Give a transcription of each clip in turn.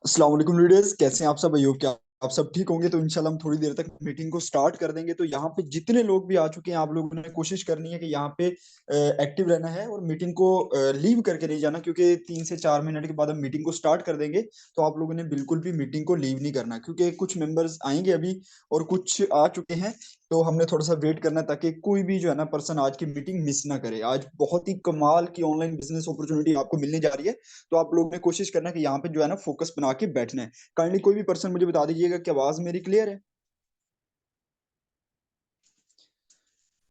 अस्सलाम वालेकुम लीडर्स, कैसे हैं आप सब? भाइयों, क्या आप सब ठीक होंगे? तो इंशाल्लाह हम थोड़ी देर तक मीटिंग को स्टार्ट कर देंगे। तो यहाँ पे जितने लोग भी आ चुके हैं, आप लोगों ने कोशिश करनी है कि यहाँ पे एक्टिव रहना है और मीटिंग को लीव करके नहीं जाना, क्योंकि 3 से 4 मिनट के बाद हम मीटिंग को स्टार्ट कर देंगे। तो आप लोगों ने बिल्कुल भी मीटिंग को लीव नहीं करना, क्योंकि कुछ मेंबर्स आएंगे अभी और कुछ आ चुके हैं। तो हमने थोड़ा सा वेट करना है, ताकि कोई भी जो है ना पर्सन आज की मीटिंग मिस ना करे। आज बहुत ही कमाल की ऑनलाइन बिजनेस अपॉर्चुनिटी आपको मिलने जा रही है। तो आप लोगों ने कोशिश करना है कि यहाँ पे जो है ना फोकस बना के बैठना है। काइंडली कोई भी पर्सन मुझे बता दीजिएगा कि आवाज मेरी क्लियर है।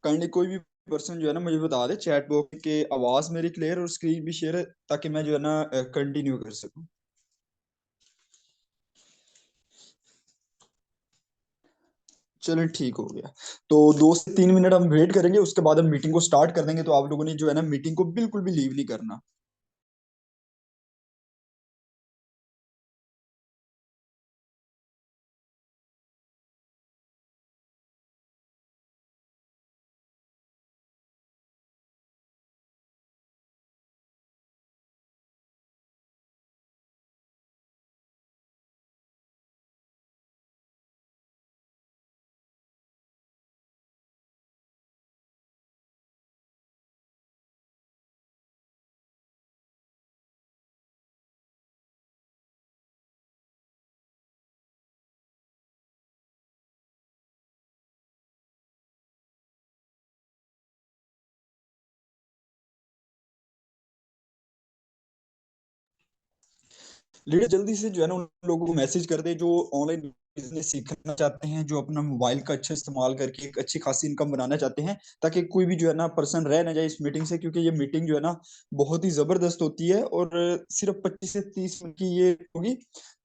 काइंडली कोई भी पर्सन जो है ना मुझे बता दे चैट बॉक्स के, आवाज मेरी क्लियर और स्क्रीन भी शेयर है, ताकि मैं जो है ना कंटिन्यू कर सकूं। चलो ठीक हो गया। तो 2 से 3 मिनट हम वेट करेंगे, उसके बाद हम मीटिंग को स्टार्ट कर देंगे। तो आप लोगों ने जो है ना मीटिंग को बिल्कुल भी लीव नहीं करना। लीडर जल्दी से जो है ना उन लोगों को मैसेज कर दे जो ऑनलाइन बिजनेस सीखना चाहते हैं, जो अपना मोबाइल का अच्छा इस्तेमाल करके एक अच्छी खासी इनकम बनाना चाहते हैं, ताकि कोई भी जो है ना पर्सन रह ना जाए इस मीटिंग से। क्योंकि ये मीटिंग जो है ना बहुत ही जबरदस्त होती है और सिर्फ 25 से 30 मिनट की ये होगी।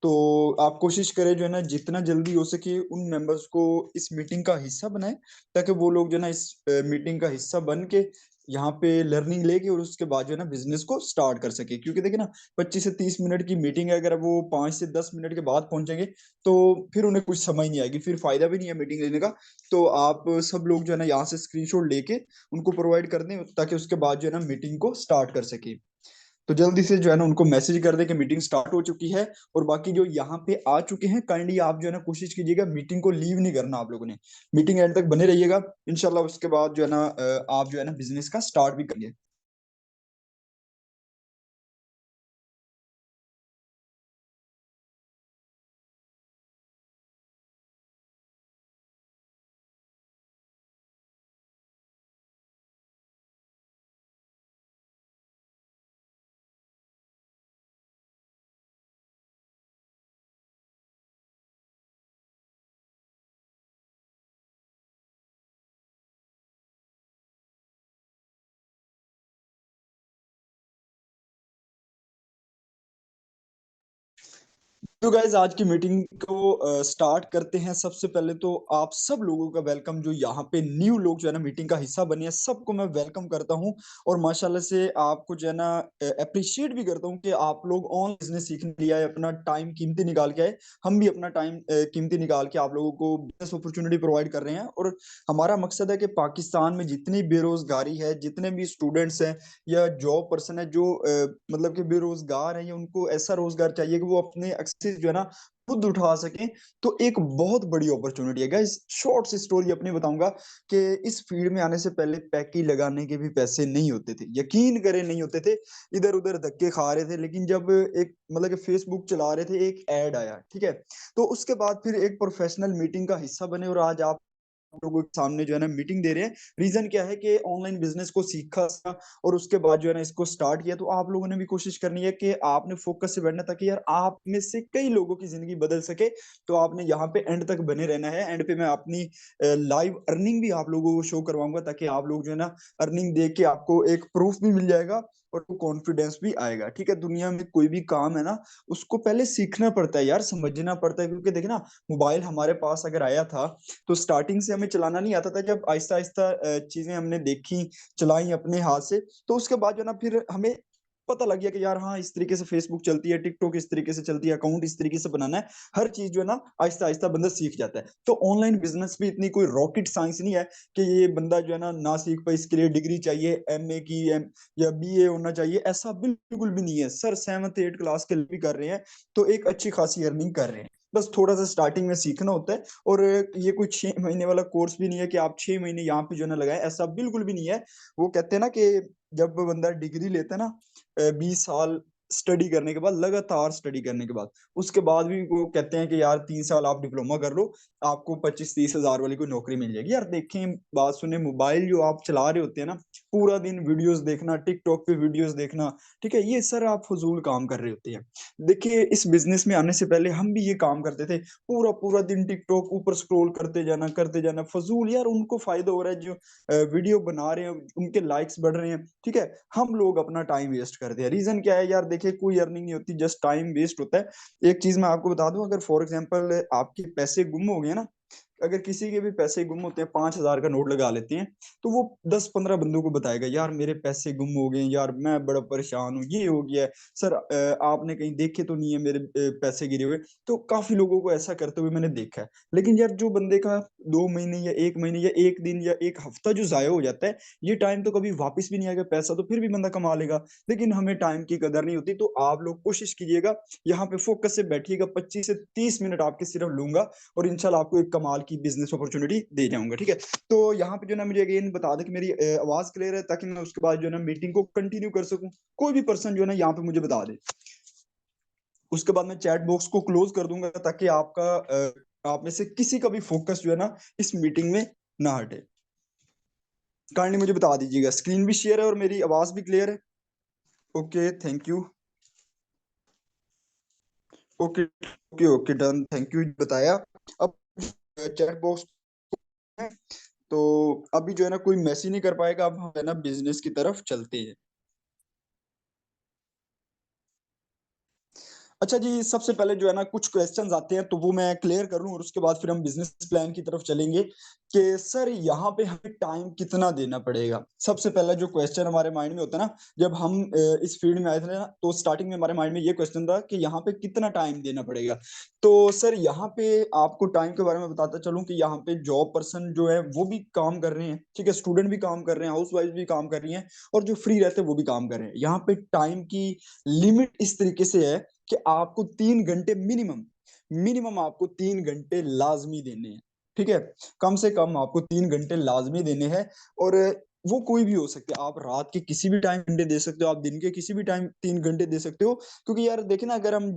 तो आप कोशिश करें जो है ना जितना जल्दी हो सके उन मेंबर्स को इस मीटिंग का हिस्सा बनाए, ताकि वो लोग जो है ना इस मीटिंग का हिस्सा बन के यहाँ पे लर्निंग लेके और उसके बाद जो है ना बिजनेस को स्टार्ट कर सके। क्योंकि देखिए ना 25 से 30 मिनट की मीटिंग है, अगर वो 5 से 10 मिनट के बाद पहुंचेंगे तो फिर उन्हें कुछ समझ नहीं आएगी, फिर फायदा भी नहीं है मीटिंग लेने का। तो आप सब लोग जो है ना यहाँ से स्क्रीनशॉट लेके उनको प्रोवाइड कर दें, ताकि उसके बाद जो है ना मीटिंग को स्टार्ट कर सके। तो जल्दी से जो है ना उनको मैसेज कर दे कि मीटिंग स्टार्ट हो चुकी है। और बाकी जो यहाँ पे आ चुके हैं, काइंडली आप जो है ना कोशिश कीजिएगा मीटिंग को लीव नहीं करना। आप लोगों ने मीटिंग एंड तक बने रहिएगा। इंशाल्लाह उसके बाद जो है ना आप जो है ना बिजनेस का स्टार्ट भी करिए। तो गाइज आज की मीटिंग को स्टार्ट करते हैं। सबसे पहले तो आप सब लोगों का वेलकम, जो यहाँ पे न्यू लोग जो है ना मीटिंग का हिस्सा बने हैं, सबको मैं वेलकम करता हूँ। और माशाल्लाह से आपको जो है ना अप्रिशिएट भी करता हूँ कि आप लोग ऑन बिजनेस सीखने के लिए आए, अपना टाइम कीमती निकाल के आए। हम भी अपना टाइम कीमती निकाल के आप लोगों को बिजनेस अपॉर्चुनिटी प्रोवाइड कर रहे हैं। और हमारा मकसद है कि पाकिस्तान में जितनी बेरोजगारी है, जितने भी स्टूडेंट्स हैं या जॉब पर्सन है जो मतलब कि बेरोजगार है, या उनको ऐसा रोजगार चाहिए कि वो अपने एक्सेस जो है ना खुद उठा सकें। तो एक बहुत बड़ी अपॉर्चुनिटी है गाइस। शॉर्ट सी स्टोरी अपनी बताऊंगा कि इस फील्ड में आने से पहले पैकी लगाने के भी पैसे नहीं होते थे, यकीन करें नहीं होते थे। इधर उधर धक्के खा रहे थे, लेकिन जब एक मतलब कि फेसबुक चला रहे थे, एक ऐड आया, ठीक है। तो उसके बाद फिर एक प्रोफेशनल मीटिंग का हिस्सा बने और आज आप लोगों के सामने जो है ना मीटिंग दे रहे हैं। रीजन क्या है कि ऑनलाइन बिजनेस को सीखा और उसके बाद जो है ना इसको स्टार्ट किया। तो आप लोगों ने भी कोशिश करनी है कि आपने फोकस से बैठना, ताकि यार आप में से कई लोगों की जिंदगी बदल सके। तो आपने यहाँ पे एंड तक बने रहना है। एंड पे मैं अपनी लाइव अर्निंग भी आप लोगों को शो करवाऊंगा, ताकि आप लोग जो है ना अर्निंग देख के आपको एक प्रूफ भी मिल जाएगा और कॉन्फिडेंस भी आएगा। ठीक है, दुनिया में कोई भी काम है ना, उसको पहले सीखना पड़ता है यार, समझना पड़ता है। क्योंकि देखना, मोबाइल हमारे पास अगर आया था तो स्टार्टिंग से हमें चलाना नहीं आता था। जब आहिस्ता आहिस्ता चीजें हमने देखी, चलाई अपने हाथ से, तो उसके बाद जो है ना फिर हमें पता लग गया कि यार हाँ इस तरीके से फेसबुक चलती है, टिकटॉक इस तरीके से चलती है, अकाउंट इस तरीके से बनाना है, हर चीज जो है ना आहिस्ता आहिस्ता बंदा सीख जाता है। तो ऑनलाइन बिजनेस भी इतनी कोई रॉकेट साइंस नहीं है कि ये बंदा जो है ना सीख पाए, इसके लिए डिग्री चाहिए एमए की, या बीए होना चाहिए, ऐसा बिल्कुल भी नहीं है सर। 7th 8th क्लास के लिए भी कर रहे हैं तो एक अच्छी खासी अर्निंग कर रहे हैं। बस थोड़ा सा स्टार्टिंग में सीखना होता है, और ये कोई 6 महीने वाला कोर्स भी नहीं है कि आप 6 महीने यहाँ पे जो है ना लगाए, ऐसा बिल्कुल भी नहीं है। वो कहते हैं ना कि जब बंदा डिग्री लेता है ना 20 साल स्टडी करने के बाद, लगातार स्टडी करने के बाद, उसके बाद भी वो कहते हैं कि यार 3 साल आप डिप्लोमा कर लो, आपको 25 30 हजार वाली कोई नौकरी मिल जाएगी। यार देखें, बात सुने, मोबाइल जो आप चला रहे होते हैं ना, पूरा दिन वीडियोस देखना, टिकटॉक पे वीडियोस देखना, ठीक है, ये सर आप फजूल काम कर रहे होते हैं। देखिए इस बिजनेस में आने से पहले हम भी ये काम करते थे, पूरा पूरा दिन टिकटॉक ऊपर स्क्रॉल करते जाना फजूल। यार उनको फायदा हो रहा है जो वीडियो बना रहे हैं, उनके लाइक्स बढ़ रहे हैं, ठीक है, हम लोग अपना टाइम वेस्ट करते हैं। रीजन क्या है यार, देखिए कोई अर्निंग नहीं होती, जस्ट टाइम वेस्ट होता है। एक चीज मैं आपको बता दूं, अगर फॉर एग्जांपल आपके पैसे गुम हो गए ना, अगर किसी के भी पैसे गुम होते हैं, 5 हजार का नोट लगा लेते हैं, तो वो 10 15 बंदों को बताएगा यार मेरे पैसे गुम हो गए, यार मैं बड़ा परेशान हूँ, ये हो गया है सर, आपने कहीं देखे तो नहीं है मेरे पैसे गिरे हुए। तो काफी लोगों को ऐसा करते हुए मैंने देखा है। लेकिन यार जो बंदे का 2 महीने या 1 महीने या एक दिन या एक हफ्ता जो जाया हो जाता है, ये टाइम तो कभी वापस भी नहीं आएगा। पैसा तो फिर भी बंदा कमा लेगा, लेकिन हमें टाइम की कदर नहीं होती। तो आप लोग कोशिश कीजिएगा, यहाँ पे फोकस से बैठिएगा, 25 से 30 मिनट आपके सिर्फ लूंगा, और इंशाल्लाह आपको एक कमाल की बिजनेस अपॉर्चुनिटी दे जाऊंगा, ठीक है। तो यहाँ पे जो ना मुझे अगेन बता दें कि मेरी आवाज क्लियर है, ताकि मैं उसके बाद जो है ना मीटिंग को कंटिन्यू कर सकूं। कोई भी पर्सन जो है ना यहाँ पे मुझे बता दे, उसके बाद मैं चैट बॉक्स को क्लोज कर दूंगा, ताकि आपका आप में से किसी का भी फोकस जो है ना इस मीटिंग में ना हटे। काइंडली मुझे बता दीजिएगा, स्क्रीन भी शेयर है और मेरी आवाज भी क्लियर है? Okay, thank you. Okay okay okay, done, thank you बताया। अब चैट बॉक्स है, तो अभी जो है ना कोई मैसेज नहीं कर पाएगा, अब हम है ना बिजनेस की तरफ चलते हैं। अच्छा जी, सबसे पहले जो है ना कुछ क्वेश्चंस आते हैं, तो वो मैं क्लियर कर लूं, और उसके बाद फिर हम बिजनेस प्लान की तरफ चलेंगे कि सर यहाँ पे हमें टाइम कितना देना पड़ेगा। सबसे पहला जो क्वेश्चन हमारे माइंड में होता है ना, जब हम इस फील्ड में आए थे ना, तो स्टार्टिंग में हमारे माइंड में ये क्वेश्चन था कि यहाँ पे कितना टाइम देना पड़ेगा। तो सर यहाँ पे आपको टाइम के बारे में बताता चलूं कि यहाँ पे जॉब पर्सन जो है वो भी काम कर रहे हैं, ठीक है, स्टूडेंट भी काम कर रहे हैं, हाउस वाइफ भी काम कर रही हैं, और जो फ्री रहते हैं वो भी काम कर रहे हैं। यहाँ पे टाइम की लिमिट इस तरीके से है कि आपको 3 घंटे मिनिमम, मिनिमम आपको 3 घंटे लाजमी देने हैं, ठीक है, कम से कम आपको 3 घंटे लाजमी देने हैं। और वो कोई भी हो सकते हैं, आप रात के किसी भी टाइम घंटे दे सकते हो, आप दिन के किसी भी टाइम 3 घंटे दे सकते हो। क्योंकि यार देखे ना, अगर हम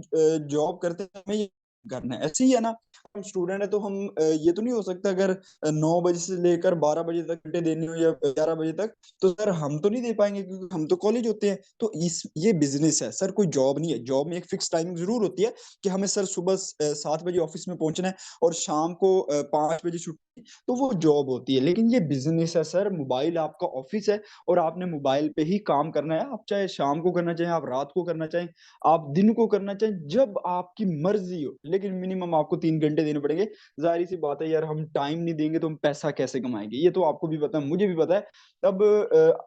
जॉब करते हैं, हमें ये करना है, ऐसे ही है ना, हम स्टूडेंट है तो हम ये तो नहीं हो सकता, अगर 9 बजे से लेकर 12 बजे तक घंटे देने हो या 11 बजे तक, तो सर हम तो नहीं दे पाएंगे, क्योंकि हम तो कॉलेज होते हैं। तो इस ये बिजनेस है सर, कोई जॉब नहीं है। जॉब में एक फिक्स टाइमिंग जरूर होती है कि हमें सर सुबह 7 बजे ऑफिस में पहुंचना है, और शाम को 5 बजे छुट्टी, तो वो जॉब होती है। लेकिन ये बिजनेस है सर, मोबाइल आपका ऑफिस है, और आपने मोबाइल पे ही काम करना है। आप चाहे शाम को करना चाहें, आप रात को करना चाहें, आप दिन को करना चाहें, जब आपकी मर्जी हो, लेकिन मिनिमम आपको 3 घंटे देने पड़ेंगे। जाहिर सी बात है यार, हम टाइम नहीं देंगे तो हम पैसा कैसे कमाएंगे, ये तो आपको भी पता है, मुझे भी पता है। तब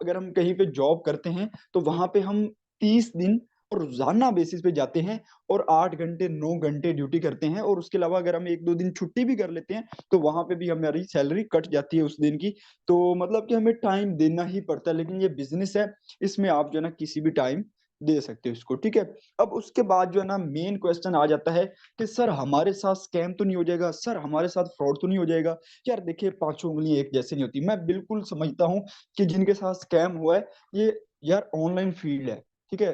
अगर हम कहीं पे जॉब करते हैं, तो वहां पे हम 30 दिन और रोजाना बेसिस पे जाते हैं, और 8 घंटे 9 घंटे ड्यूटी करते हैं, और उसके अलावा अगर हम 1 2 दिन छुट्टी भी कर लेते हैं, तो वहां पे भी हमारी सैलरी कट जाती है उस दिन की। तो मतलब कि हमें टाइम देना ही पड़ता है। लेकिन ये बिजनेस है, इसमें आप जो है ना किसी भी टाइम दे सकते हो इसको, ठीक है। अब उसके बाद जो है ना मेन क्वेश्चन आ जाता है कि सर हमारे साथ स्कैम तो नहीं हो जाएगा, सर हमारे साथ फ्रॉड तो नहीं हो जाएगा। यार देखिए, पांचों उंगलियां एक जैसे नहीं होती। मैं बिल्कुल समझता हूँ कि जिनके साथ स्कैम हुआ है, ये यार ऑनलाइन फील्ड है, ठीक है,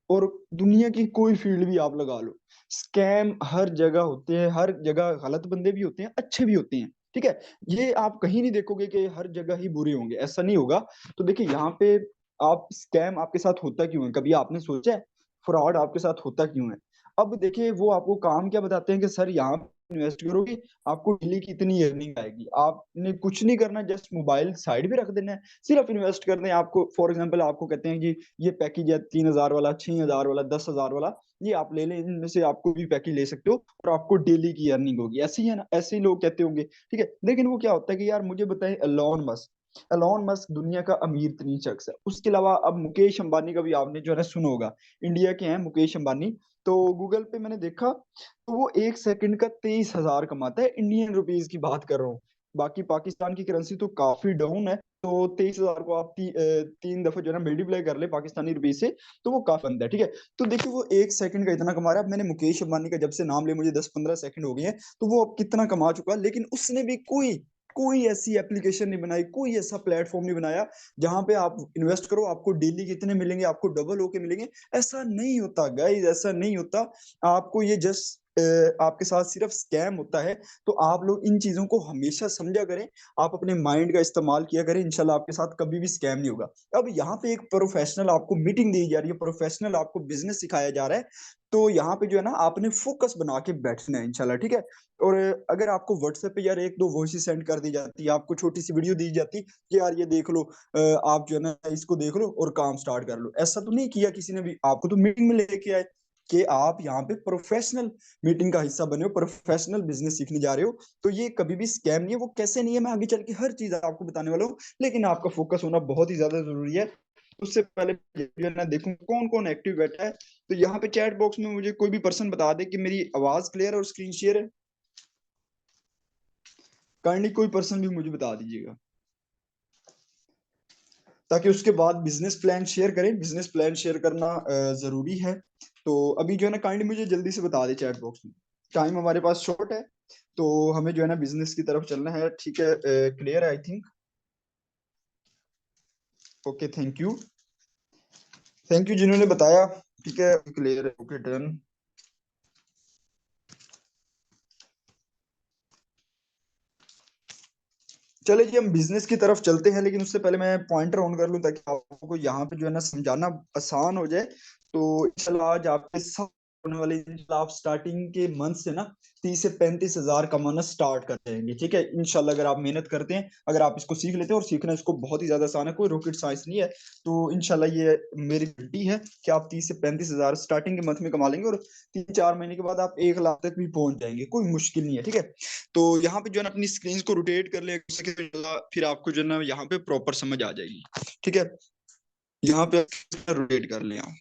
और दुनिया की कोई फील्ड भी आप लगा लो, स्कैम हर जगह होते हैं, हर जगह गलत बंदे भी होते हैं, अच्छे भी होते हैं, ठीक है। ये आप कहीं नहीं देखोगे कि हर जगह ही बुरे होंगे, ऐसा नहीं होगा। तो देखिए यहाँ पे आप, स्कैम आपके साथ होता क्यों है, कभी आपने सोचा है फ्रॉड आपके साथ होता क्यों है? अब देखिए, वो आपको काम क्या बताते हैं कि सर यहाँ इन्वेस्ट करोगे, आपको डेली की इतनी अर्निंग आएगी। आपने कुछ नहीं करना, जस्ट मोबाइल साइड पे रख देना है, सिर्फ इन्वेस्ट करना है आपको। फॉर एग्जांपल आपको कहते हैं कि ये पैकेज है 3 हजार वाला, 6 हजार वाला, 10 हजार वाला, ये आप ले लें, इनमें से आपको भी पैकेज ले सकते हो, और आपको डेली की अर्निंग होगी। ऐसे ही है ना, ऐसे ही लोग कहते होंगे, ठीक है। लेकिन वो क्या होता है कि यार मुझे बताएं, एलोन मस्क, एलोन मस्क दुनिया का अमीर तरीन शख्स है। उसके अलावा अब मुकेश अंबानी का भी आपने जो है ना सुना होगा, इंडिया के हैं मुकेश अंबानी। तो गूगल पे मैंने देखा तो वो 1 सेकंड का 23,000 कमाता है, इंडियन रुपीज की बात कर रहा हूँ। बाकी पाकिस्तान की करेंसी तो काफी डाउन है, तो 23,000 को आप 3 दफे जो है ना मल्टीप्लाई कर ले पाकिस्तानी रुपीज से, तो वो काफी बनता है। ठीक है, तो देखिए वो 1 सेकंड का इतना कमा रहा है। अब मैंने मुकेश अंबानी का जब से नाम लिया मुझे 10-15 सेकंड हो गए हैं, तो वो अब कितना कमा चुका है। लेकिन उसने भी कोई कोई ऐसी एप्लीकेशन नहीं बनाई, कोई ऐसा प्लेटफॉर्म नहीं बनाया जहां पे आप इन्वेस्ट करो आपको डेली कितने मिलेंगे, आपको डबल होके मिलेंगे। ऐसा नहीं होता गाइस, ऐसा नहीं होता। आपको ये जस्ट आपके साथ सिर्फ स्कैम होता है। तो आप लोग इन चीजों को हमेशा समझा करें, आप अपने माइंड का इस्तेमाल किया करें, इंशाल्लाह आपके साथ कभी भी स्कैम नहीं होगा। अब यहाँ पे एक प्रोफेशनल आपको मीटिंग दी जा रही है, प्रोफेशनल आपको बिजनेस सिखाया जा रहा है। तो यहाँ पे जो है ना आपने फोकस बना के बैठना है इंशाल्लाह। ठीक है, और अगर आपको व्हाट्सएप पे यार एक दो वॉइस सेंड कर दी जाती है, आपको छोटी सी वीडियो दी जाती कि यार ये देख लो, आप जो है ना इसको देख लो और काम स्टार्ट कर लो, ऐसा तो नहीं किया किसी ने भी। आपको तो मीटिंग में लेके आए कि आप यहाँ पे प्रोफेशनल मीटिंग का हिस्सा बने हो, प्रोफेशनल बिजनेस सीखने जा रहे हो। तो ये कभी भी स्कैम नहीं है। वो कैसे नहीं है मैं आगे चल के हर चीज आपको बताने वाला हूँ, लेकिन आपका फोकस होना बहुत ही ज्यादा जरूरी है। उससे पहले जो है ना देखूं कौन कौन एक्टिव बैठा है। तो यहाँ पे चैट बॉक्स में मुझे कोई भी पर्सन बता दे कि मेरी आवाज क्लियर और स्क्रीन शेयर है। काइंडली कोई पर्सन भी मुझे बता दीजिएगा, ताकि उसके बाद बिजनेस प्लान शेयर करें। बिजनेस प्लान शेयर करना जरूरी है। तो अभी जो है ना काइंडली मुझे जल्दी से बता दे चैट बॉक्स में। टाइम हमारे पास शॉर्ट है, तो हमें जो है ना बिजनेस की तरफ चलना है। ठीक है, क्लियर है I think. Okay, thank you. Thank you जिन्होंने बताया। ठीक है, क्लियर है, ओके डन। चले जी हम बिजनेस की तरफ चलते हैं, लेकिन उससे पहले मैं पॉइंटर ऑन कर लूं ताकि आपको यहाँ पे जो है ना समझाना आसान हो जाए। तो इंशाल्लाह आज आपके साथ होने वाले इंशाल्लाह आप स्टार्टिंग के मंथ से ना 30 से 35 हजार कमाना स्टार्ट कर जाएंगे। ठीक है, इंशाल्लाह अगर आप मेहनत करते हैं, अगर आप इसको सीख लेते हैं, और सीखना इसको बहुत ही ज्यादा आसान है, कोई रॉकेट साइंस नहीं है। तो इंशाल्लाह ये मेरी गारंटी है कि आप 30 से 35 हजार स्टार्टिंग के मंथ में कमा लेंगे, और 3-4 महीने के बाद आप 1 लाख तक भी पहुंच जाएंगे, कोई मुश्किल नहीं है। ठीक है, तो यहाँ पे जो है ना अपनी स्क्रीन को रोटेट कर ले फिर आपको जो है ना यहाँ पे प्रॉपर समझ आ जाएगी। ठीक है, यहाँ पे रोटेट कर ले आप।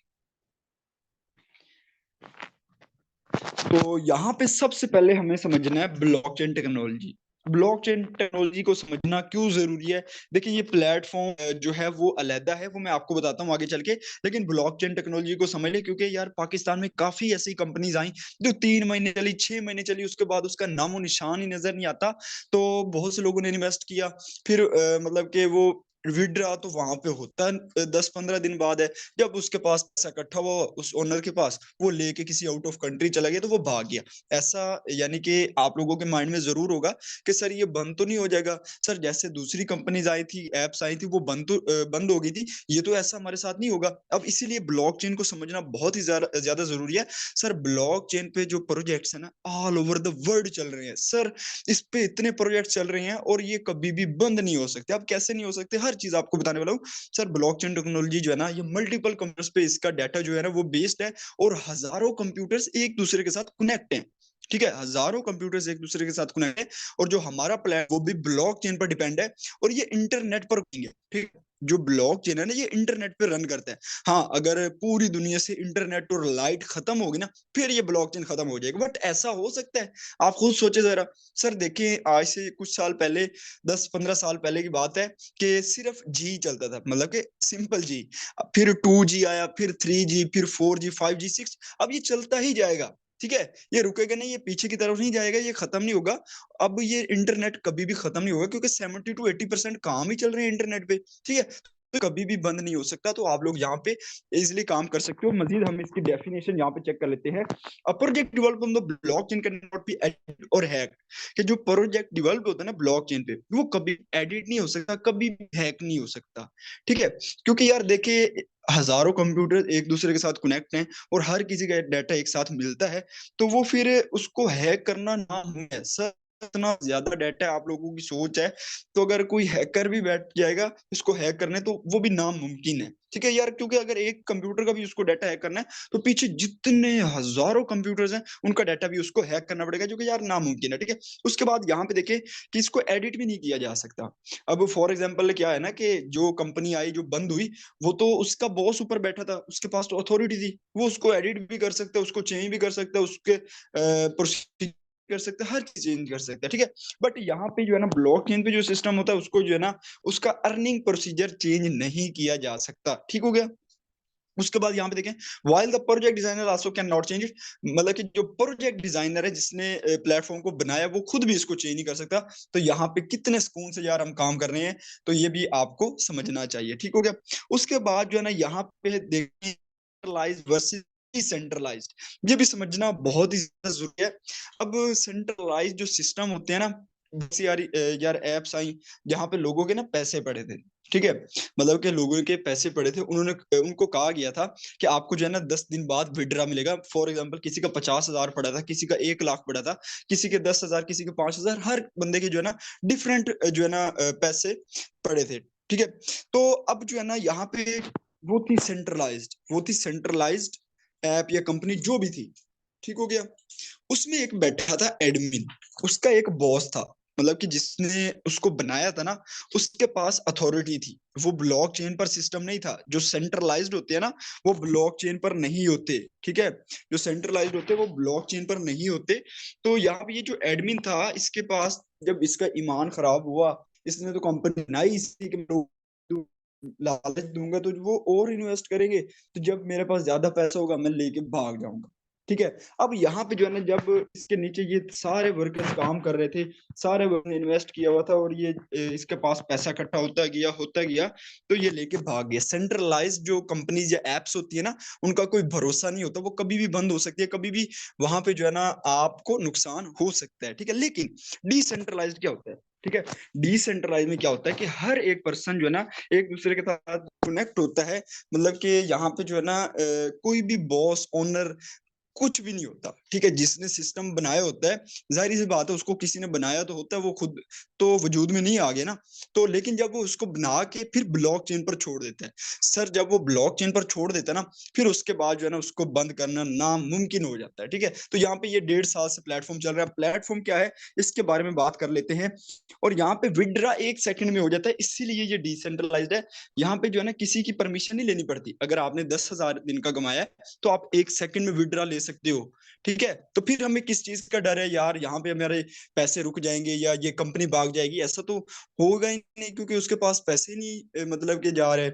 तो यहाँ पे सबसे पहले हमें समझना है ब्लॉकचेन टेक्नोलॉजी। ब्लॉकचेन टेक्नोलॉजी को समझना क्यों जरूरी है? देखिए ये प्लेटफॉर्म जो है वो अलग है, वो मैं आपको बताता हूँ आगे चल के। लेकिन ब्लॉकचेन टेक्नोलॉजी को समझ ले, क्योंकि यार पाकिस्तान में काफी ऐसी कंपनीज आई जो 3 महीने चली, 6 महीने चली, उसके बाद उसका नामो निशान ही नजर नहीं आता। तो बहुत से लोगों ने इन्वेस्ट किया, फिर मतलब कि वो विड्रा तो वहां पे होता है 10-15 दिन बाद है। जब उसके पास पैसा इकट्ठा हुआ उस ओनर के पास, वो लेके किसी आउट ऑफ कंट्री चला गया, तो वो भाग गया। ऐसा यानी कि आप लोगों के माइंड में जरूर होगा कि सर ये बंद तो नहीं हो जाएगा, सर जैसे दूसरी कंपनीज आई थी, एप्स आई थी, वो बंद हो गई थी, ये तो ऐसा हमारे साथ नहीं होगा। अब इसीलिए ब्लॉकचेन को समझना बहुत ही ज्यादा जरूरी है। सर ब्लॉकचेन पे जो प्रोजेक्ट्स है ना ऑल ओवर द वर्ल्ड चल रहे हैं सर, इस पे इतने प्रोजेक्ट चल रहे हैं, और ये कभी भी बंद नहीं हो सकते। अब कैसे नहीं हो सकते, हर चीज आपको बताने वाला हूँ। सर ब्लॉकचेन टेक्नोलॉजी जो है ना, ये मल्टीपल कंप्यूटर्स पे इसका डाटा जो है ना वो बेस्ड है, और हजारों कंप्यूटर्स एक दूसरे के साथ कनेक्ट हैं। ठीक है, हजारों कंप्यूटर्स एक दूसरे के साथ कनेक्ट है, और जो हमारा प्लान वो भी ब्लॉकचेन पर डिपेंड है, और ये इंटरनेट पर होंगे। ठीक है, जो ब्लॉकचेन है ना ये इंटरनेट पे रन करता है। हाँ, अगर पूरी दुनिया से इंटरनेट और लाइट खत्म होगी ना, फिर ये ब्लॉकचेन खत्म हो जाएगा। बट ऐसा हो सकता है? आप खुद सोचे जरा। सर देखिए आज से कुछ साल पहले, 10-15 साल पहले की बात है, कि सिर्फ जी चलता था, मतलब कि सिंपल जी। फिर 2G आया, फिर 3G, फिर 4G, 5G, 6, अब ये चलता ही जाएगा। ठीक है, ये रुकेगा नहीं, ये पीछे की तरफ नहीं जाएगा, ये खत्म नहीं होगा। अब ये इंटरनेट कभी भी खत्म नहीं होगा, क्योंकि 70-80% काम ही चल रहे हैं इंटरनेट पे। ठीक है, तो कभी भी बंद नहीं हो सकता। तो आप लोग यहाँ पे इजिली काम कर सकते हो। मजीद हम इसकी डेफिनेशन यहाँ पे चेक कर लेते हैं। A project develop on the blockchain can not be edit और हैक। कि जो प्रोजेक्ट डेवलप होता है ना ब्लॉकचेन पे, वो कभी एडिट नहीं हो सकता, कभी हैक नहीं हो सकता। ठीक है, क्योंकि यार देखिए हजारों कंप्यूटर एक दूसरे के साथ कनेक्ट हैं, और हर किसी का डाटा एक साथ मिलता है, तो वो फिर उसको हैक करना ना है सर। इतना ज्यादा डाटा है, आप लोगों की सोच है, तो अगर कोई हैकर भी बैठ जाएगा इसको हैक करने, तो वो भी नामुमकिन है। ठीक है यार, क्योंकि अगर एक कंप्यूटर का भी उसको डाटा हैक करना है, तो पीछे जितने हजारों कंप्यूटर्स हैं उनका डाटा भी उसको हैक करना पड़ेगा, जो कि यार नामुमकिन है। ठीक है, उसके बाद यहाँ पे देखें कि इसको एडिट भी नहीं किया जा सकता। अब फॉर एग्जाम्पल क्या है ना, कि जो कंपनी आई, जो बंद हुई, वो तो उसका बॉस ऊपर बैठा था, उसके पास तो अथॉरिटी थी, वो उसको एडिट भी कर सकता है, उसको चेंज भी कर सकता है, उसके प्रोसीजर कर सकते हैं, हर चीज चेंज कर सकते हैं। ठीक है, बट यहाँ पे जो है ना, ब्लॉकचेन पे जो सिस्टम होता है उसको जो है ना, उसका अर्निंग प्रोसीजर चेंज नहीं किया जा सकता। ठीक हो गया। उसके बाद यहाँ पे देखें, while the project designer also can not change it, मतलब कि जो प्रोजेक्ट डिजाइनर है, जिसने प्लेटफॉर्म को बनाया, वो खुद भी इसको चेंज नहीं कर सकता। तो यहाँ पे कितने सुकून से यार हम काम कर रहे हैं, तो ये भी आपको समझना चाहिए। ठीक हो गया। उसके बाद जो है ना, यहाँ पे देखें वर्सेस डिसेंट्रलाइज्ड, ये भी समझना बहुत ही ज्यादा जरूरी है। अब सेंट्रलाइज जो सिस्टम होते हैं ना, जैसे यार एप्स आई जहाँ पे लोगों के ना पैसे पड़े थे। ठीक है, मतलब कि लोगों के पैसे पड़े थे, उन्होंने उनको कहा गया था कि आपको जो है ना 10 दिन बाद विड्रा मिलेगा। फॉर एग्जाम्पल किसी का 50,000 पड़ा था, किसी का 1 लाख पड़ा था, किसी के 10,000, किसी के 5,000, हर बंदे के जो है ना डिफरेंट जो है ना पैसे पड़े थे। ठीक है, तो अब जो है ना यहाँ पे वो थी सेंट्रलाइज्ड ऐप या कंपनी जो भी थी। ठीक हो गया। उसमें एक बैठा था एडमिन, उसका एक बॉस था, मतलब कि जिसने उसको बनाया था ना, उसके पास अथॉरिटी थी। वो ब्लॉकचेन पर सिस्टम नहीं था। जो सेंट्रलाइज्ड होते हैं ना, वो ब्लॉकचेन पर नहीं होते। ठीक है, जो सेंट्रलाइज्ड होते हैं वो ब्लॉकचेन पर नहीं होते। तो यहाँ पे ये जो एडमिन था, इसके पास जब इसका ईमान खराब हुआ, इसने तो कंपनी बनाई इसी के लालच दूंगा तो वो और इन्वेस्ट करेंगे, तो जब मेरे पास ज्यादा पैसा होगा मैं लेके भाग जाऊंगा। ठीक है, अब यहाँ पे जो है ना, जब इसके नीचे ये सारे वर्कर्स काम कर रहे थे, सारे वर्कर ने इन्वेस्ट किया हुआ था, और ये इसके पास पैसा इकट्ठा होता गया, तो ये लेके भाग गया। सेंट्रलाइज जो कंपनीज या एप्स होती है ना, उनका कोई भरोसा नहीं होता, वो कभी भी बंद हो सकती है, कभी भी वहां पे जो है ना आपको नुकसान हो सकता है। ठीक है, लेकिन डिसेंट्रलाइज क्या होता है? ठीक है, डिसेंट्रलाइज में क्या होता है कि हर एक पर्सन जो है ना एक दूसरे के साथ कनेक्ट होता है। मतलब कि यहाँ पे जो है ना कोई भी बॉस ओनर कुछ भी नहीं होता। ठीक है, जिसने सिस्टम बनाया होता है, जाहिर सी बात है उसको किसी ने बनाया तो होता है, वो खुद तो वजूद में नहीं आ गया ना। तो लेकिन जब वो उसको बना के फिर ब्लॉकचेन पर छोड़ देता है, सर जब वो ब्लॉकचेन पर छोड़ देता है ना, फिर उसके बाद जो है ना उसको बंद करना नामुमकिन हो जाता है। ठीक है, तो यहाँ पे ये 1.5 साल से प्लेटफॉर्म चल रहा है। प्लेटफॉर्म क्या है, इसके बारे में बात कर लेते हैं। और यहाँ पे विड्रा 1 सेकंड में हो जाता है, इसीलिए ये डिसेंट्रलाइज्ड है। यहाँ पे जो है ना किसी की परमिशन नहीं लेनी पड़ती। अगर आपने 10,000 दिन का कमाया है, तो आप 1 सेकंड में विड्रा ले सकते हो। ठीक है, तो फिर हमें किस चीज का डर है यार, यहाँ पे हमारे पैसे रुक जाएंगे या ये कंपनी भाग जाएगी? ऐसा तो होगा ही नहीं, क्योंकि उसके पास पैसे नहीं मतलब कि जा रहे,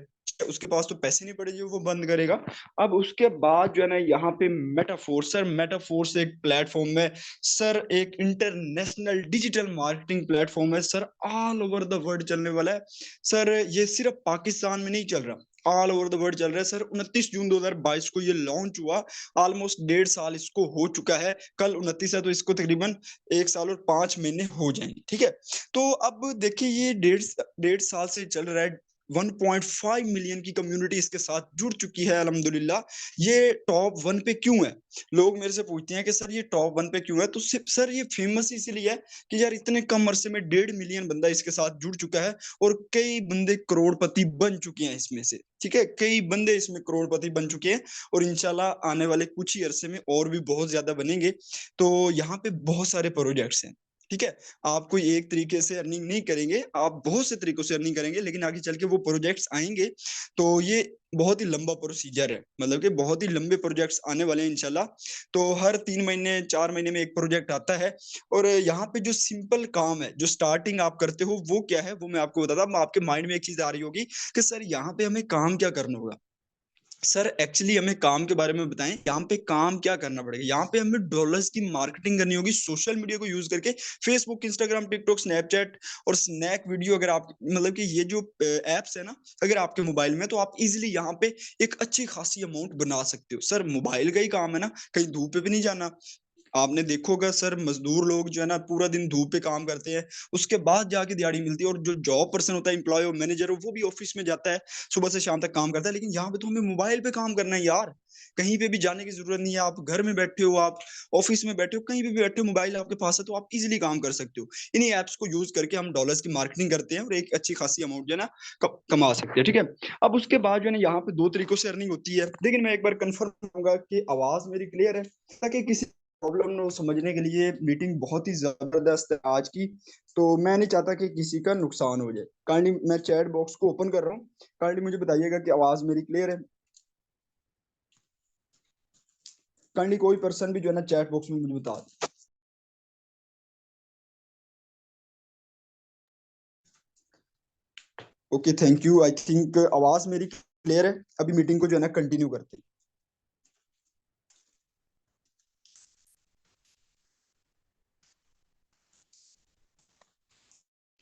उसके पास तो पैसे नहीं पड़े जो वो बंद करेगा। अब उसके बाद जो है ना यहाँ पे मेटाफोर्स एक प्लेटफॉर्म है सर, एक इंटरनेशनल डिजिटल मार्केटिंग प्लेटफॉर्म है sir, all over the world चलने वाला है सर। ये सिर्फ पाकिस्तान में नहीं चल रहा, ऑल ओवर द वर्ल्ड चल रहा है सर। 29 जून 2022 को ये लॉन्च हुआ, ऑलमोस्ट 1.5 साल इसको हो चुका है। कल 29 है, तो इसको तकरीबन 1 साल और 5 महीने हो जाएंगे। ठीक है, तो अब देखिए ये 1.5 साल से चल रहा है। 1.5 मिलियन की कम्युनिटी इसके साथ जुड़ चुकी है अल्हम्दुलिल्लाह। ये टॉप 1 पे क्यों है? लोग मेरे से पूछते हैं कि सर ये टॉप 1 पे क्यों है, तो सर ये फेमस इसीलिए है कि यार इतने कम अरसे में 1.5 मिलियन बंदा इसके साथ जुड़ चुका है, और कई बंदे करोड़पति बन चुके हैं इसमें से। ठीक है, कई बंदे इसमें करोड़पति बन चुके हैं, और इंशाल्लाह आने वाले कुछ ही अरसे में और भी बहुत ज्यादा बनेंगे। तो यहाँ पे बहुत सारे प्रोजेक्ट्स हैं। ठीक है, आप कोई एक तरीके से अर्निंग नहीं करेंगे, आप बहुत से तरीकों से अर्निंग करेंगे, लेकिन आगे चल के वो प्रोजेक्ट्स आएंगे। तो ये बहुत ही लंबा प्रोसीजर है, मतलब कि बहुत ही लंबे प्रोजेक्ट्स आने वाले हैं इंशाल्लाह। तो हर 3 महीने 4 महीने में एक प्रोजेक्ट आता है। और यहाँ पे जो सिंपल काम है, जो स्टार्टिंग आप करते हो, वो क्या है वो मैं आपको बताता हूँ। आपके माइंड में एक चीज आ रही होगी कि सर यहाँ पे हमें काम क्या करना होगा। सर एक्चुअली हमें काम के बारे में बताएं, यहाँ पे काम क्या करना पड़ेगा। यहाँ पे हमें डॉलर्स की मार्केटिंग करनी होगी सोशल मीडिया को यूज करके, फेसबुक, इंस्टाग्राम, टिकटॉक, स्नैपचैट और स्नैक वीडियो। अगर आप मतलब कि ये जो एप्स है ना, अगर आपके मोबाइल में, तो आप इजिली यहाँ पे एक अच्छी खासी अमाउंट बना सकते हो। सर मोबाइल का ही काम है ना, कहीं धूप पे भी नहीं जाना, आपने देखोगा सर, मजदूर लोग जो है ना पूरा दिन धूप पे काम करते हैं, उसके बाद जाके दिहाड़ी मिलती है। और जो जॉब पर्सन होता है, एम्प्लॉय हो, मैनेजर हो, वो भी ऑफिस में जाता है, सुबह से शाम तक काम करता है। लेकिन यहाँ पे तो हमें मोबाइल पे काम करना है यार, कहीं पे भी जाने की जरूरत नहीं है। आप घर में बैठे हो, आप ऑफिस में बैठे हो, कहीं पे भी बैठे हो, मोबाइल आपके पास है, तो आप इजिली काम कर सकते हो। इन्हीं एप्स को यूज करके हम डॉलर्स की मार्केटिंग करते हैं और एक अच्छी खासी अमाउंट जो है ना कमा सकते हैं, ठीक है। अब उसके बाद जो है ना यहाँ पे दो तरीकों से अर्निंग होती है, लेकिन मैं एक बार कंफर्म करूंगा कि आवाज मेरी क्लियर है, ताकि किसी प्रॉब्लम को समझने के लिए मीटिंग बहुत ही जबरदस्त है आज की। तो मैं नहीं चाहता कि किसी का नुकसान हो जाए। काइंडली मैं चैट बॉक्स को ओपन कर रहा हूँ, काइंडली मुझे बताइएगा कि आवाज मेरी क्लियर है। काइंडली कोई पर्सन भी जो है ना चैट बॉक्स में मुझे बता दे। Okay, thank you. I think आवाज मेरी क्लियर है। अभी मीटिंग को जो है ना कंटिन्यू करते हैं।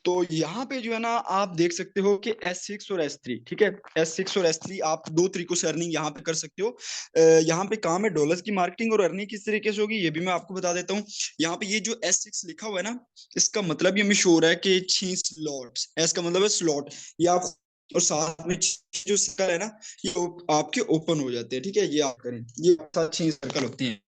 तो यहाँ पे जो है ना आप देख सकते हो कि S6 और S3, ठीक है। S6 और S3 आप दो तरीकों से अर्निंग यहाँ पे कर सकते हो। यहाँ पे काम है डॉलर्स की मार्केटिंग, और अर्निंग किस तरीके से होगी ये भी मैं आपको बता देता हूँ। यहाँ पे ये जो S6 लिखा हुआ है ना, इसका मतलब ये हमें शो हो रहा है कि 6 स्लॉट्स, एस का मतलब है स्लॉट। ये आप, और साथ में जो सर्कल है ना, ये आपके ओपन हो जाते हैं, ठीक है। ये आप करें, ये 6 सर्कल होते हैं।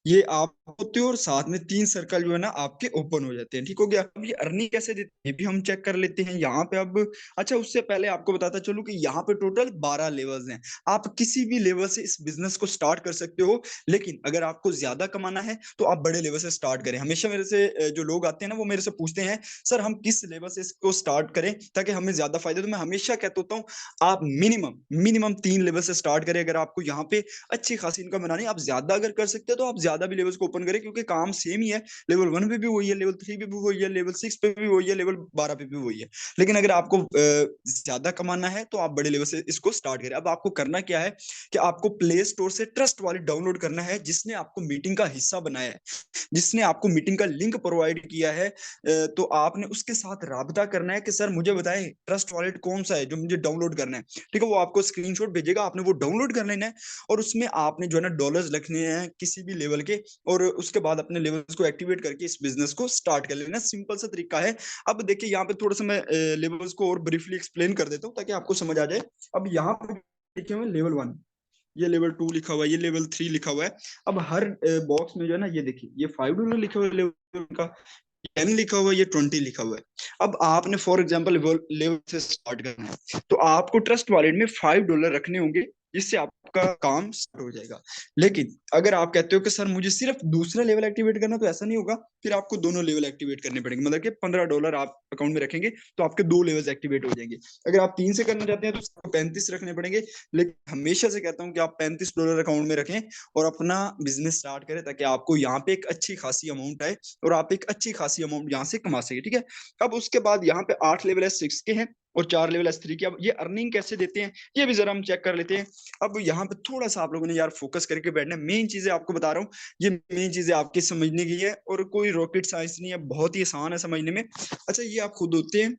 ये आप होते हो, और साथ में 3 सर्कल जो है ना आपके ओपन हो जाते हैं, ठीक हो गया। अब ये अर्निंग कैसे देते हैं ये भी हम चेक कर लेते हैं यहाँ पे अब। अच्छा, उससे पहले आपको बताता चलूं कि यहाँ पे टोटल 12 लेवल्स हैं। आप किसी भी लेवल से इस बिजनेस को स्टार्ट कर सकते हो, लेकिन अगर आपको ज्यादा कमाना है तो आप बड़े लेवल से स्टार्ट करें। हमेशा मेरे से जो लोग आते हैं ना, वो मेरे से पूछते हैं, सर हम किस लेवल से इसको स्टार्ट करें ताकि हमें ज्यादा फायदे। तो मैं हमेशा कहता होता हूँ, आप मिनिमम मिनिमम 3 लेवल से स्टार्ट करें। अगर आपको यहाँ पे अच्छी खासी इनकम बनानी है, आप ज्यादा अगर कर सकते हैं तो आप ज्यादा भी लेवल्स को ओपन करें, क्योंकि काम सेम ही है। लेवल 1 पे भी वही है, लेवल 3 पे भी वही है, लेवल 6 पे भी वही है, लेवल 12 पे भी वही है। लेकिन अगर आपको ज्यादा कमाना है तो आप बड़े लेवल से इसको स्टार्ट करें। अब आपको करना क्या है कि आपको प्ले स्टोर से ट्रस्ट वॉलेट डाउनलोड करना है, जिसने आपको मीटिंग का हिस्सा बनाया है, जिसने आपको मीटिंग का लिंक प्रोवाइड किया है। तो आपने उसके साथ राबता करना है कि सर मुझे बताएं ट्रस्ट वॉलेट कौन सा है जो मुझे डाउनलोड करना है, ठीक है। वो आपको स्क्रीनशॉट भेजेगा, आपने वो डाउनलोड कर लेना है, और उसमें आपने जो है ना डॉलर्स रखने हैं किसी भी लेवल के, और उसके बाद अपने लेवल्स को एक्टिवेट करके इस बिजनेस को स्टार्ट कर लेना। सिंपल सा तरीका है। अब देखिए यहाँ पे थोड़ा सा मैं लेवल्स को और ब्रीफली एक्सप्लेन कर देता हूँ ताकि आपको समझ आ जाए। अब यहाँ पे लिखे हुए लेवल 1, ये लेवल 2 लिखा हुआ है, ये लेवल 3 लिखा हुआ है। अब हर बॉक्स में जो है ना, ये देखिए, ये $5 लिखा हुआ है लेवल का, 10 लिखा हुआ है, ये 20 लिखा हुआ है। अब आपने फॉर एग्जाम्पल लेवल लेवल से स्टार्ट करना है, तो आपको ट्रस्ट वॉलेट में $5 रखने होंगे, जिससे आपका काम स्टार्ट हो जाएगा। लेकिन अगर आप कहते हो कि सर मुझे सिर्फ दूसरा लेवल एक्टिवेट करना, तो ऐसा नहीं होगा। फिर आपको दोनों लेवल एक्टिवेट करने पड़ेंगे, मतलब कि $15 आप अकाउंट में रखेंगे तो आपके दो लेवल्स एक्टिवेट हो जाएंगे। अगर आप 3 से करना चाहते हैं तो आपको 35 रखने पड़ेंगे। लेकिन हमेशा से कहता हूँ कि आप $35 अकाउंट में रखें और अपना बिजनेस स्टार्ट करें, ताकि आपको यहाँ पे एक अच्छी खासी अमाउंट आए और आप एक अच्छी खासी अमाउंट यहाँ से कमा सके, ठीक है। अब उसके बाद यहाँ पे 8 लेवल S6 के हैं और 4 लेवल S3 के। अब ये अर्निंग कैसे देते हैं ये भी जरा हम चेक कर लेते हैं। अब यहाँ पे थोड़ा सा आप लोगों ने यार फोकस करके बैठना है, मेन चीजें आपको बता रहा हूँ, ये मेन चीजें आपकी समझने की है, और कोई रॉकेट साइंस नहीं है, बहुत ही आसान है समझने में। अच्छा, ये आप खुद होते हैं,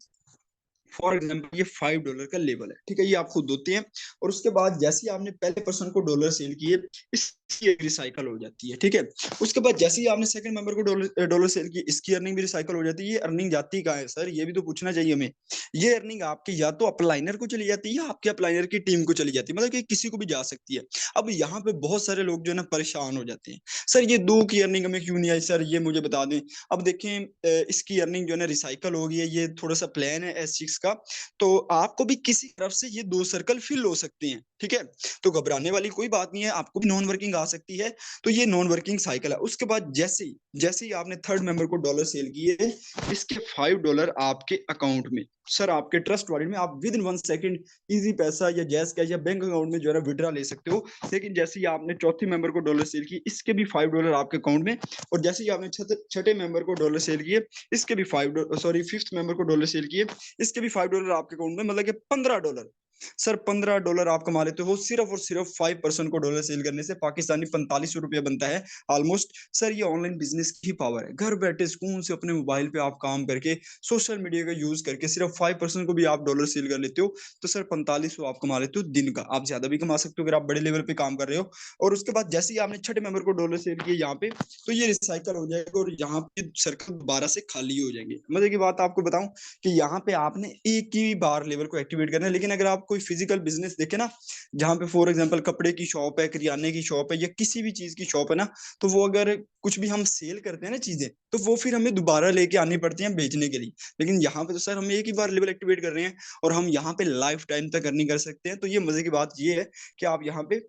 फॉर एग्जाम्पल ये $5 का लेवल है, ठीक है, ये आप खुद होते हैं। और उसके बाद जैसे ही आपने पहले पर्सन को डॉलर सेल किए, इसकी रिसाइकल हो जाती है, ठीक है। उसके बाद जैसे ही आपने सेकंड मेंबर को डॉलर डॉलर सेल की, इसकी अर्निंग भी रिसाइकल हो जाती है। ये अर्निंग जाती कहाँ है सर, ये भी तो पूछना चाहिए हमें। ये अर्निंग आपकी या तो अपलाइनर को चली जाती है, या आपके अपलाइनर की टीम को चली जाती है, मतलब कि किसी को भी जा सकती है। अब यहाँ पे बहुत सारे लोग जो है ना परेशान हो जाते हैं, सर ये दो की अर्निंग हमें क्यों नहीं आई, सर ये मुझे बता दें। अब देखें, इसकी अर्निंग जो है ना रिसाइकल हो गई है, ये थोड़ा सा प्लान है S6 का। तो आपको भी किसी तरफ से ये दो सर्कल फिल हो सकते हैं, ठीक है। तो घबराने वाली कोई बात नहीं है, आपको भी नॉन वर्किंग आ सकती है। तो ये नॉन वर्किंग साइकिल है। उसके बाद जैसे ही आपने थर्ड मेंबर को डॉलर सेल किए, इसके $5 आपके अकाउंट में, सर आपके ट्रस्ट वॉलेट में, आप विद इन 1 सेकंड इजी पैसा या जैस कैश या बैंक अकाउंट में जो है विड्रा ले सकते हो। लेकिन जैसे ही आपने चौथी मेंबर को डॉलर सेल किए, इसके भी $5 आपके अकाउंट में। और जैसे ही आपने छठे मेंबर को डॉलर सेल किए, इसके भी $5, सॉरी फिफ्थ मेंबर को डॉलर सेल किए, इसके भी $5 आपके अकाउंट में, मतलब कि $15। सर $15 आप कमा लेते हो सिर्फ और सिर्फ 5% को डॉलर सेल करने से। पाकिस्तानी ₹45 बनता है ऑलमोस्ट। सर ये ऑनलाइन बिजनेस की पावर है। घर बैठे सुकून से अपने मोबाइल पे आप काम करके, सोशल मीडिया का यूज करके सिर्फ 5% को भी आप डॉलर सेल कर लेते हो, तो सर 4500 आप कमा लेते हो दिन का। आप ज्यादा भी कमा सकते हो अगर आप बड़े लेवल पे काम कर रहे हो। और उसके बाद जैसे ही आपने छठे मेंबर को डॉलर सेल किए यहाँ पे, तो ये रिसाइकल हो जाएगा और यहाँ पे सर्कल दोबारा से खाली हो जाएंगे। मजे की बात आपको बताऊं कि यहाँ पे आपने एक ही बार लेवल को एक्टिवेट करना है। लेकिन अगर आप कोई फिजिकल बिजनेस देखे ना, जहाँ पे फॉर एग्जांपल कपड़े की शॉप है, किराने की शॉप है, या किसी भी चीज की शॉप है ना, तो वो अगर कुछ भी हम सेल करते हैं ना चीजें, तो वो फिर हमें दोबारा लेके आनी पड़ती है बेचने के लिए। लेकिन यहाँ पे तो सर हम एक ही बार लेवल एक्टिवेट कर रहे हैं और हम यहाँ पे लाइफ टाइम तक अर्निंग कर सकते हैं। तो ये मजे की बात ये है कि आप यहाँ पे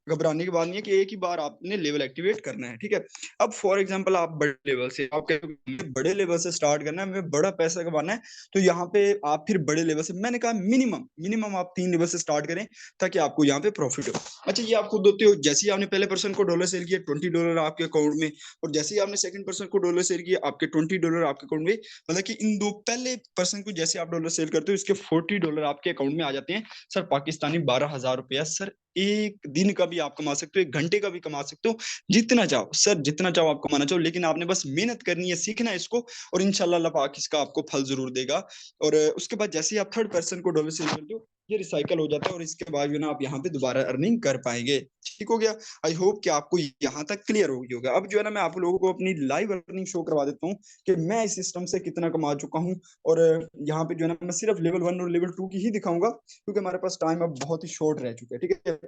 घबराने की बात नहीं है कि एक ही बार आपने लेवल एक्टिवेट करना है, ठीक है। अब फॉर एग्जांपल आप बड़े लेवल से, आप कहते हो कि बड़े लेवल से स्टार्ट करना है, हमें बड़ा पैसा कमाना है, तो यहाँ पे आप फिर बड़े लेवल से, मैंने कहा मिनिमम मिनिमम आप 3 लेवल से स्टार्ट करें ताकि आपको यहाँ पे प्रॉफिट हो। अच्छा ये आप खुद होते हो, जैसे ही आपने पहले पर्सन को डॉलर सेल किया $20 आपके अकाउंट में, और जैसे ही आपने सेकंड पर्सन को डॉलर सेल किया आपके $20 आपके अकाउंट में। मतलब कि इन दो पहले पर्सन को जैसे आप डॉलर सेल करते हो, इसके $40 आपके अकाउंट में आ जाते हैं। सर पाकिस्तानी ₹12,000 सर एक दिन का भी आप कमा सकते हो, एक घंटे का भी कमा सकते हो, जितना चाहो सर, जितना चाहो आप कमाना चाहो। लेकिन आपने बस मेहनत करनी है, सीखना है इसको, और इंशाल्लाह अल्लाह पाक इसका आपको फल जरूर देगा। और उसके बाद जैसे ही आप थर्ड पर्सन को डॉलर सेल करते हो, ये रिसाइकल हो जाता है और इसके बाद जो ना आप यहाँ पे दोबारा अर्निंग कर पाएंगे। ठीक हो गया। आई होप कि आपको यहाँ तक क्लियर हो गया होगा। अब जो है ना मैं आप लोगों को अपनी लाइव अर्निंग शो करवा देता हूँ कि मैं इस सिस्टम से कितना कमा चुका हूँ। और यहाँ पे जो है ना मैं सिर्फ लेवल 1 और लेवल 2 की ही दिखाऊंगा, क्योंकि हमारे पास टाइम अब बहुत ही शॉर्ट रह चुका है, ठीक है।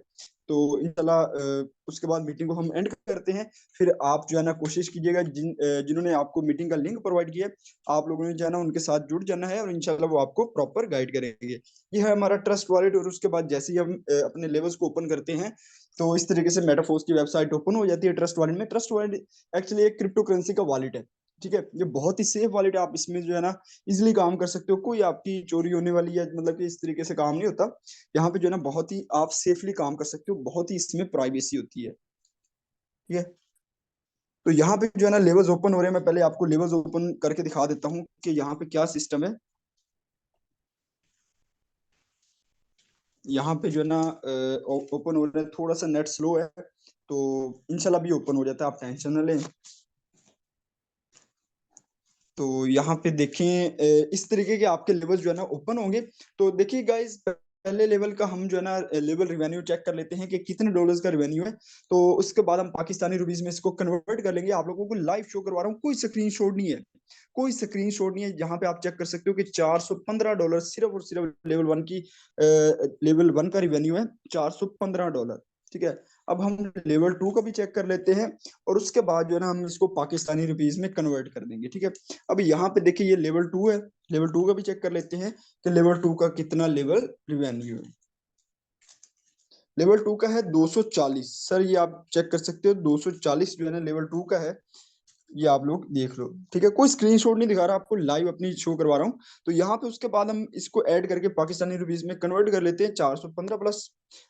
तो इंशाल्लाह उसके बाद मीटिंग को हम एंड करते हैं। फिर आप जो है ना कोशिश कीजिएगा, जिन्होंने आपको मीटिंग का लिंक प्रोवाइड किया है, आप लोगों ने जो है ना उनके साथ जुड़ जाना है, और इंशाल्लाह वो आपको प्रॉपर गाइड करेंगे। ये है हमारा ट्रस्ट वॉलेट। और उसके बाद जैसे ही हम अपने लेवल्स को ओपन करते हैं, तो इस तरीके से मेटाफोर्स की वेबसाइट ओपन हो जाती है ट्रस्ट वॉलेट में। ट्रस्ट वॉलेट एक्चुअली एक क्रिप्टो करेंसी का वॉलेट है, ठीक है। ये बहुत ही सेफ वॉलेट है। आप इसमें जो है ना इजिली काम कर सकते हो, कोई आपकी चोरी होने वाली है मतलब कि इस तरीके से काम नहीं होता। यहाँ पे जो है ना बहुत ही आप सेफली काम कर सकते हो, बहुत ही इसमें प्राइवेसी होती है, ठीक है। तो यहाँ पे जो है ना लेवल्स ओपन हो रहे हैं। मैं पहले आपको लेवल्स ओपन करके दिखा देता हूँ कि यहाँ पे क्या सिस्टम है। यहाँ पे जो है ना ओपन हो रहा है, थोड़ा सा नेट स्लो है, तो इंशाल्लाह भी ओपन हो जाता है, आप टेंशन ना लें। तो यहाँ पे देखें इस तरीके के आपके लेवल जो है ना ओपन होंगे। तो देखिए गाइस, पहले लेवल का हम जो है ना लेवल रिवेन्यू चेक कर लेते हैं कि कितने डॉलर्स का रिवेन्यू है। तो उसके बाद हम पाकिस्तानी रुपीस में इसको कन्वर्ट कर लेंगे। आप लोगों को लाइव शो करवा रहा हूँ, कोई स्क्रीनशॉट नहीं है, कोई स्क्रीनशॉट नहीं है। यहाँ पे आप चेक कर सकते हो कि $415 सिर्फ और सिर्फ लेवल वन का रिवेन्यू है, $415, ठीक है। अब हम लेवल 2 का भी चेक कर लेते हैं, और उसके बाद जो है ना हम इसको पाकिस्तानी रुपीस में कन्वर्ट कर देंगे, ठीक है। अब यहाँ पे देखिए ये लेवल 2 है, लेवल 2 का भी चेक कर लेते हैं कि लेवल 2 का कितना लेवल रिवेन्यू है। लेवल 2 का है 240। सर ये आप चेक कर सकते हो, 240 जो है ना लेवल 2 का है। ये आप लोग देख लो, ठीक है। कोई स्क्रीनशॉट नहीं दिखा रहा आपको, लाइव अपनी शो करवा रहा हूँ। तो यहाँ पे उसके बाद हम इसको ऐड करके पाकिस्तानी रुपीस में कन्वर्ट कर लेते हैं। 415 प्लस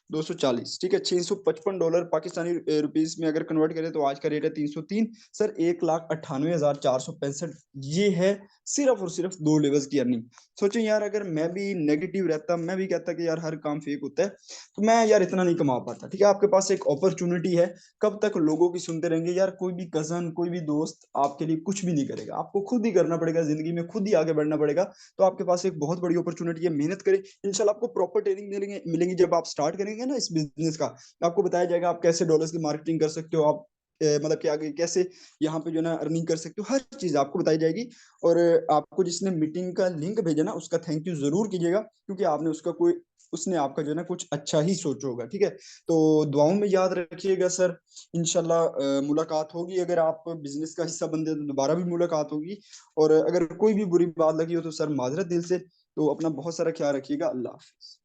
240, ठीक है, $655 पाकिस्तानी रुपीस में अगर कन्वर्ट करें तो आज का रेट है 303। सर 1,98,465 ये है सिर्फ और सिर्फ 2 लेवल्स की अर्निंग। सोचो यार, अगर मैं भी नेगेटिव रहता, मैं भी कहता कि यार हर काम फेक होता है, तो मैं यार इतना नहीं कमा पाता, ठीक है। आपके पास एक अपॉर्चुनिटी है, कब तक लोगों की सुनते रहेंगे यार। कोई भी कजन, कोई भी दोस्त आपके लिए कुछ भी नहीं करेगा, आपको खुद ही करना पड़ेगा, जिंदगी में खुद ही आगे बढ़ना पड़ेगा। तो आपके पास एक बहुत बड़ी अपॉर्चुनिटी है, मेहनत करें, इंशाल्लाह आपको प्रॉपर ट्रेनिंग मिलेंगी जब आप स्टार्ट करेंगे ना इस बिजनेस का। आपको बताया जाएगा आप कैसे डॉलर्स की मार्केटिंग कर सकते हो, आप मतलब कि आगे कैसे यहाँ पे जो ना अर्निंग कर सकते हो, हर चीज आपको बताई जाएगी। और आपको जिसने मीटिंग का लिंक भेजा ना, उसका थैंक यू जरूर कीजिएगा, क्योंकि आपने उसका कोई, उसने आपका जो है ना कुछ अच्छा ही सोचा होगा, ठीक है। तो दुआओं में याद रखिएगा सर। इंशाल्लाह मुलाकात होगी, अगर आप बिजनेस का हिस्सा बनते हैं तो दोबारा भी मुलाकात होगी। और अगर कोई भी बुरी बात लगी हो तो सर माजरत दिल से। तो अपना बहुत सारा ख्याल रखिएगा। अल्लाह हाफिज।